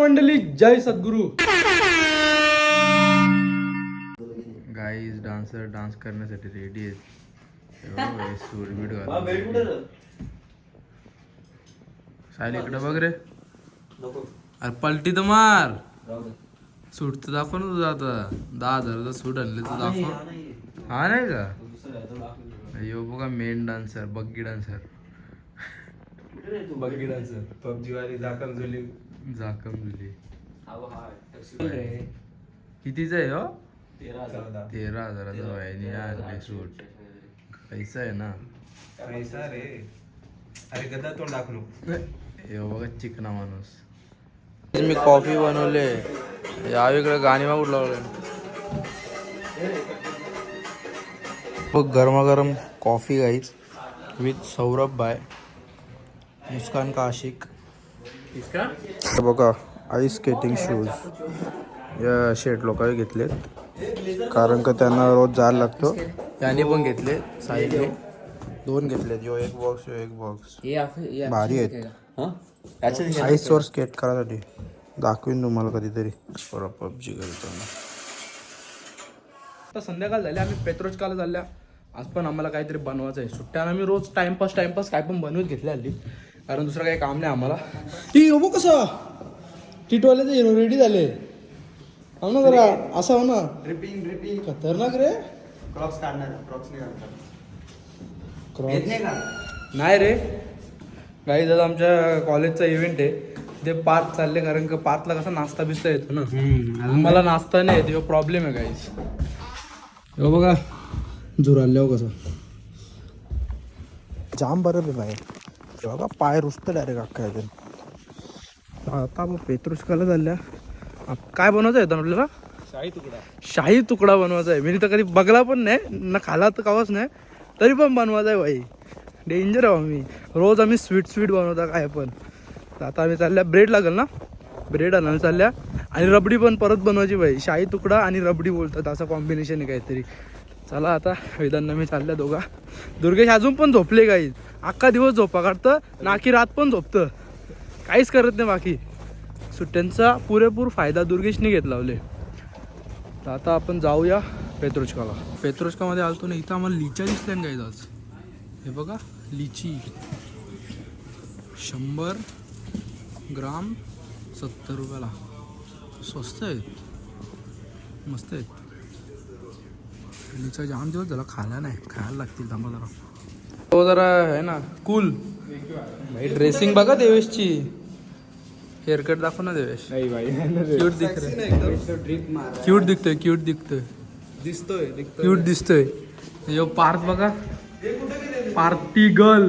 मंडळी, जय सद्गुरू. Guys dancer dance करण्यासाठी ready आहेत. सूरबीड घालून. सायली इकडे बघ रे. अरे पलटी तर मार. सूट तर दाखव ना तुझा आता. 10,000चा सूट आणले तर दाखव. हा नाही का यो बघा मेन डान्सर, बग्गी डान्सर. बग्गी डान्सर पबजी वाली झाकम झुली. कितीच आहे हो? 13,000. वहिनी आणले सूट. पैसा आहे ना. पैसा रे. अरे गदा तोंड दाखवू. हे बघा चिकना माणूस. मी कॉफी बनवले. या इकडे गाणी मागून लावले. बघ गरमागरम कॉफी गाईच विथ सौरभ भाई, मुस्कान का आशिक. हे बघा आईस स्केटिंग शूज या शेट लोकांनी घेतलेत कारण का त्यांना रोज जायला लागतो. याने पण घेतले. साईडने 2 घेतलेत. यो एक बॉक्स भारी आहेत. आईसवर स्केट करायसाठी दाखवीन तुम्हाला कधीतरी. पबजी करताना. आता संध्याकाळ झाली. आम्ही पेत्रोचकाला चालल्या. आज पण आम्हाला काहीतरी बनवायचं आहे. सुट्ट्यानं आम्ही रोज टाइमपास काय पण बनवत घेतले हल्ली, कारण दुसरं काही काम नाही आम्हाला. ती हो कसं टीटवाले हिरो रेडी झाले. हो ना जरा असं हो ना. ड्रिपिंग खतरनाक रे. क्रॉक्स काढणार. क्रॉक्स नाही रे काही दादा आमच्या कॉलेजचा इव्हेंट आहे. ते पार्क चालले कारण का पार्कला कसा नाश्ता बिस्ता येतो ना. आम्हाला नाश्ता नाही येतो. प्रॉब्लेम आहे काहीच. हो बघा जुराले हो कसं जाम बरं बे बाहेर. हे बघा पाय रुसतं डायरेक्ट अख्खा येते. आता मग पेत्रुशकाला चालल्या. काय बनवायचं आहे आपल्याला? शाही तुकडा बनवायचा आहे. मी तर कधी बघला पण नाही ना, खाला तर कावच नाही, तरी पण बनवायचा आहे भाई. डेंजर आहे आम्ही. रोज आम्ही स्वीट बनवता काय पण. आता आम्ही चालल्या ब्रेड लागेल ना, ब्रेड आणायला चालल्या. आणि रबडी पण परत बनवायची भाई. शाही तुकडा आणि रबडी बोलतात असं कॉम्बिनेशन आहे काहीतरी. चला आता वेदांना मी चालल्या दोघा. दुर्गेश अजून पण झोपले काही. अख्खा दिवस झोपा काढतं ना की रात पण झोपतं. काहीच करत नाही बाकी. सुट्ट्यांचा पुरेपूर फायदा दुर्गेशने घेतला लावले. तर आता आपण जाऊया पेत्रोचकाला. पेत्रोचकामध्ये आलतो ना, इथं आम्हाला लिच्या दिसल्या ना काही आज. हे बघा लिची 100 ग्राम 70 रुपयाला. स्वस्त आहेत, मस्त आहेत. लिचा जाम दिवस झाला खायला नाही. खायला लागतील थांबा जरा. तो जरा आहे ना कूल भाई. ड्रेसिंग बघा देवेशची. हेअरकट दाखव ना देवेश. क्यूट दिसतोय. क्यूट दिसतोय. यो पार्थ बघा. पार्थिकल.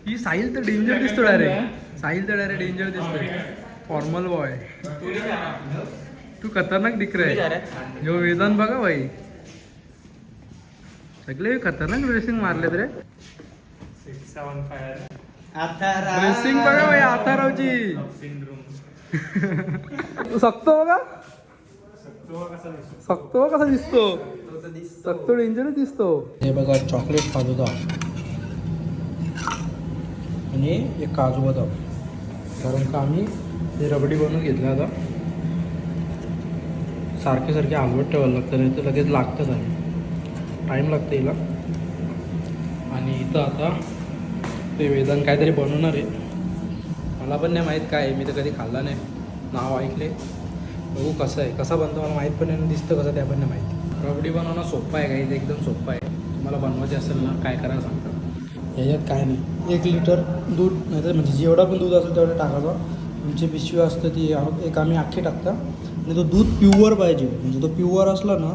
ही साहिल तर डेंजर दिसतो डायरेक्ट. डेंजर दिसतोय. Formal boy. तू खतरनाक दिख रहा है. यो वेदांत बघा भाई. सगळे खतरनाक ड्रेसिंग मारलेत रे. ड्रेसिंग बघा भाई आथारावची. सकतो बघा. सकतो कसा दिसतो. सकतो डेंजर दिसतो. हे बघा चॉकलेट खात होता आणि एक काजू बदाम. कारण का आम्ही हे रबडी बनवून घेतलं. आता सारखे हलवत ठेवायला लागतं, नाही तर लगेच लागतंच आहे. टाईम लागतं हिला. आणि इथं आता ते वेदांत काहीतरी बनवणार आहे. मला पण नाही माहीत काय आहे. मी तर कधी खाल्ला नाही. नाव ऐकले. बघू कसं आहे. कसा बनतो मला माहीत पण नाही. दिसतं कसं त्या पण नाही माहिती. रबडी बनवणं सोपं आहे काही. एकदम सोपं आहे. तुम्हाला बनवायचे असेल ना काय करायला सांगता. ह्याच्यात काय नाही. 1 लिटर दूध नाही तर म्हणजे जेवढा पण दूध असेल तेवढं टाकायचं. आमची पिशवी असतं ती एक आम्ही अख्खी टाकता. आणि तो दूध प्युअर पाहिजे. म्हणजे तो प्युअर असला ना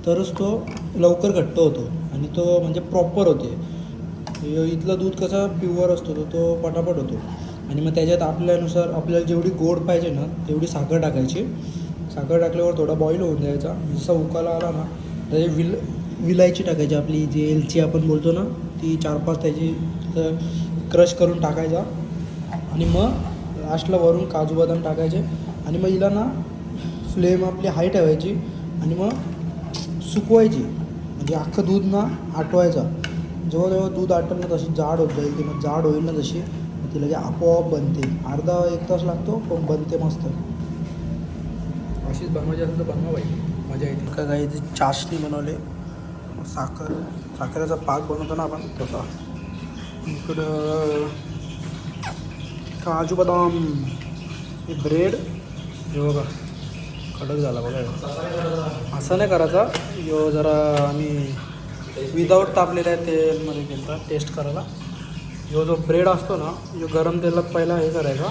तरच तो लवकर घट्ट होतो आणि तो म्हणजे प्रॉपर होते. इथलं दूध कसा प्युअर असतो तो पटापट होतो. आणि मग त्याच्यात आपल्यानुसार आपल्याला जेवढी गोड पाहिजे ना तेवढी साखर टाकायची. साखर टाकल्यावर थोडा बॉईल होऊन द्यायचा. जसा उकाला आला ना तर विलायची टाकायची. आपली जी एलची आपण बोलतो ना ती 4-5 त्याची क्रश करून टाकायचा. आणि मग लास्टला वरून काजू बदाम टाकायचे. आणि मग हिला ना फ्लेम आपली हाय ठेवायची आणि मग सुकवायची. म्हणजे अख्खं दूध ना आटवायचा. जेव्हा दूध आटलं ना तशी जाड होत जाईल. ती मग जाड होईल ना जशी ती लगे आपोआप बनते. अर्धा एक तास लागतो पण बनते मस्त. अशीच बनवायची असेल तर बनवा बाई, मजा येते. का काही चाशणी बनवले, साखरेचा पाक बनवतो ना आपण तसा. इकडं काजू बदाम, हे ब्रेड, हे बघा कडक झाला बघा. असं नाही करायचा, यो जरा आम्ही विदाऊट तापलेल्या तेलमध्ये केला टेस्ट करायला. यो जो ब्रेड असतो ना, यो गरम तेलात पहिला हे करायचा,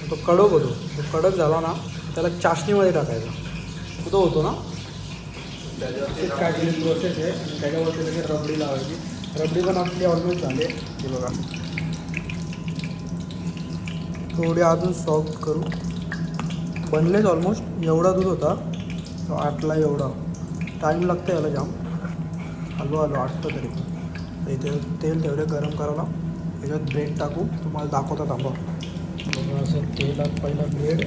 तो कडक होतो. तो कडक झाला ना त्याला चाशणीमध्ये टाकायचा, तो होतो ना. त्याच्यावरती काढलेली प्रोसेस आहे आणि त्याच्यावरती लगेच रबडी लावायची. रबडी पण आपली ऑलमोस्ट झाली. हे बघा थोडी अजून सॉफ्ट करू. बनलेच ऑलमोस्ट. एवढा दूध होता तो आटला. एवढा टाईम लागतं याला जाम. हलवा आटतं तरी पण. इथे तेल तेवढे गरम करायला, त्याच्यात ब्रेड टाकू. तुम्हाला दाखवता थांबा. बघा असं तेलात पहिला ब्रेड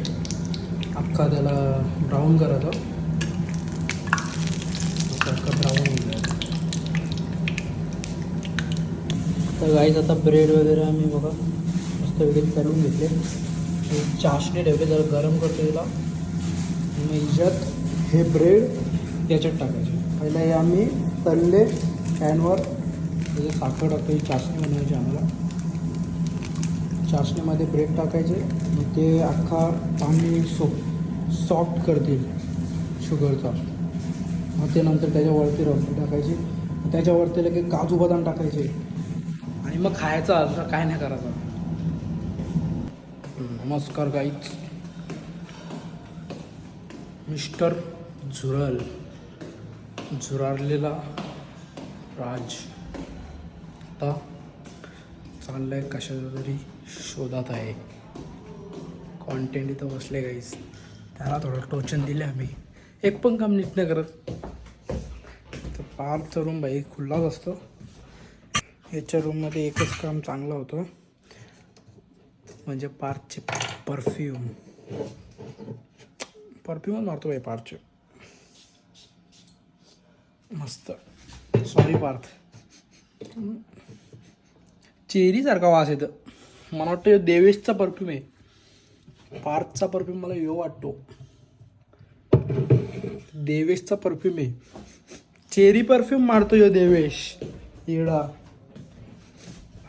अख्खा त्याला ब्राऊन करायचा. अख्खा ब्राऊन होईल. तर गाईज आता ब्रेड वगैरे आम्ही बघा मस्त वेगळे तळून घेतले. चाशणी ठेवले, जरा गरम करतो तिला. मग ह्याच्यात हे ब्रेड त्याच्यात टाकायचे. पहिला हे आम्ही तळले पॅनवर. त्याच्यात साखर टाकतो. ही चाशणी बनवायची आम्हाला. चाशणीमध्ये ब्रेड टाकायचे. मग ते अख्खा पाणी सॉफ्ट करतील शुगरचा. मग ते नंतर त्याच्यावरती रबडी टाकायची. त्याच्यावरती लगेच काजू बदाम टाकायचे आणि मग खायचं. असं काय नाही करायचं. नमस्कार गाईज. मिस्टर झुरारलेला राज आता चाललाय कशाच्या तरी शोधात आहे. कॉन्टेंट इथं बसले गाईज. त्याला थोडं टोचन दिले आम्ही. एक पण काम नीट नाही करत. तर पार्कचा रूम बाई खुल्लाच असतो. याच्या रूममध्ये एकच काम चांगलं होतं, म्हणजे पार्थचे परफ्यूमच मारतो बाई पार्थचे. मस्त. सॉरी पार्थ. चेरीसारखा वास येतं. मला वाटतं देवेशचा परफ्यूम आहे. पार्थचा परफ्यूम मला यो वाटतो. देवेशचा परफ्यूम आहे. चेरी परफ्यूम मारतो यो देवेश. येडा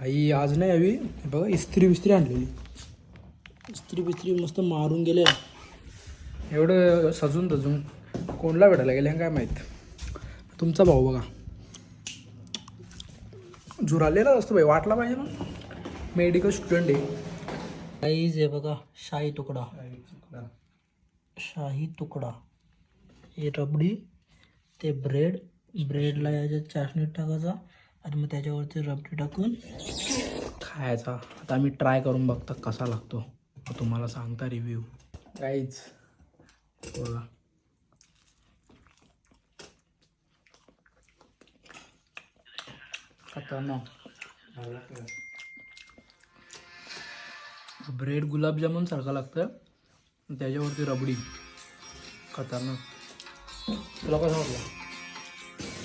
आई. आज नाही हवी बघा. इस्त्री आणलेली. इस्त्री मस्त मारून गेले. एवढं सजून कोणला भेटायला गेले काय माहीत. तुमचा भाऊ बघा झुरालेलाच असतो बाई. वाटला पाहिजे ना. मेडिकल स्टुडंट आहे. काहीच आहे बघा. शाही तुकडा. हे रबडी, ते ब्रेडला याच्यात चाशणीत टाकायचा आणि मग त्याच्यावरती रबडी टाकून खायचा. आता आम्ही ट्राय करून बघता कसा लागतो, तुम्हाला सांगता रिव्ह्यू. गाईज बघा. खतरनाक. ब्रेड गुलाबजामुन सारखं लागतं, त्याच्यावरती रबडी. खतरनाक. तुला कसा वाटला?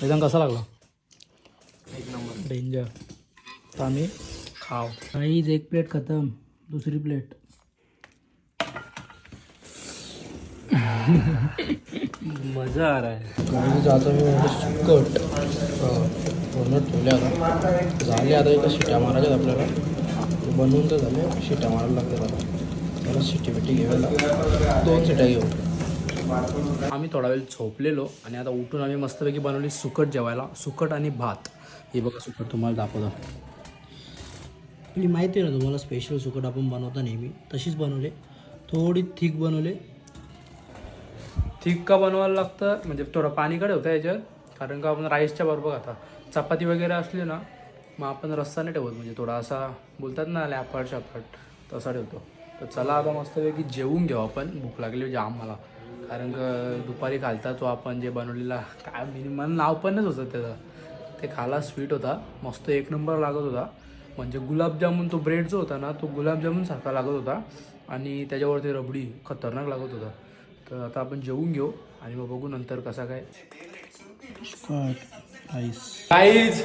एकदम कसा लागला? एक नंबर. डेंजर. तर आम्ही खाव. काहीच. एक प्लेट खतम. दुसरी प्लेट. मजा आ रहा है. गाडी जाता मी सुकट पूर्ण ठेवले. आता झाले. आता इथं शिट्या मारायच्यात आपल्याला. बनवून तर झाले. शिट्या मारायला लागतात आता. त्याला शिटी घ्यायला 2 शिट्या घेऊ. आम्ही थोडा वेळ झोपलेलो आणि आता उठून आम्ही मस्तपैकी बनवली सुकट जेवायला. सुकट आणि भात. हे बघा सुकट तुम्हाला दाखवतो. आपली माहिती आहे ना तुम्हाला, स्पेशल सुकट आपण बनवता नेहमी. तशीच बनवले. थोडी थिक बनवले. थिक का बनवायला लागतं म्हणजे थोडं पाणी होतं याच्यात. कारण का आपण राईसच्या बरोबर खाता. चपाती वगैरे असली ना मग आपण रस्सा नाही ठेवत. म्हणजे थोडा असा बोलतात ना लॅपट तसा ठेवतो. तर चला आता मस्तपैकी जेवून घेऊ आपण. भूक लागली जाम मला. कारण का दुपारी खालता तो आपण जे बनवलेला काय मला नाव पण नाही होतं त्याचं. ते खाला स्वीट होता. मस्त एक नंबर लागत होता. म्हणजे गुलाबजामुन तो ब्रेड जो होता ना तो गुलाबजामुन सारखा लागत होता. आणि त्याच्यावरती रबडी खतरनाक लागत होता. तर आता आपण जेवून घेऊ आणि मग बघू नंतर कसा काय. Guys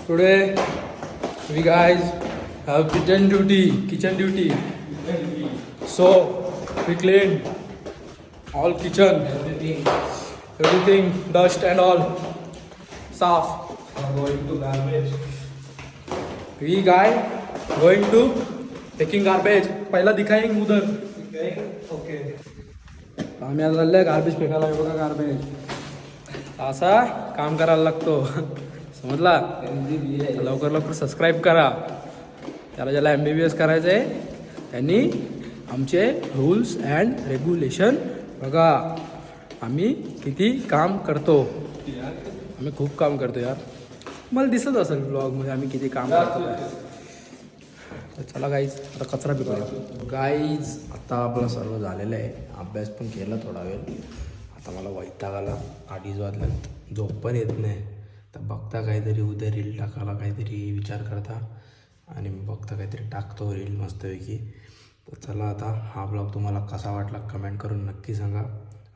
today we guys have kitchen duty. So we clean all kitchen, everything, dust and all, साफ. going to garbage. We guy going to taking garbage. पहिला दिखाएंगे उधर. Okay. आम्ही आज चाललंय गार्बेज फेकायला. बघा गार्बेज असा काम करायला लागतो. समजला. लवकर सबस्क्राईब करा. ज्याला MBBS करायचं आहे त्यांनी आमचे रूल्स अँड रेग्युलेशन बघा. आम्ही किती काम करतो. आम्ही खूप काम करतो यार. मला दिसत असेल ब्लॉगमध्ये आम्ही किती काम करतो. तर चला गाईज आता कचरा पिकूया. गाईज आता आपलं सर्व झालेलं आहे. अभ्यास पण केला थोडा वेळ. आता मला वैताग आला. 2:30 वाजल्यात. झोप पण येत नाही. तर बघता काहीतरी उद्या रील टाकायला काहीतरी विचार करता आणि बघता काहीतरी टाकतो रील मस्तपैकी. तर चला आता हा ब्लॉग तुम्हाला कसा वाटला कमेंट करून नक्की सांगा.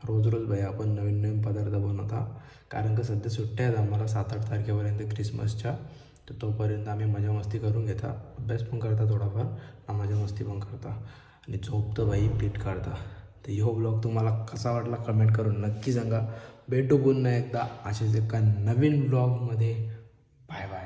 रोज भाई आपण नवीन पदार्थ बनवता. कारण का सध्या सुट्ट्या आहेत आम्हाला 7-8 तारखेपर्यंत क्रिसमसच्या. तर तोपर्यंत आम्ही मजा मस्ती करून घेता. अभ्यास पण करता थोडाफार आणि मजा मस्ती पण करता आणि झोपतं बाई पीठ काढता. तर ह्यो ब्लॉग तुम्हाला कसा वाटला कमेंट करून नक्की सांगा. भेटू पुन्हा एकदा असेच एका नवीन ब्लॉगमध्ये. Bye bye.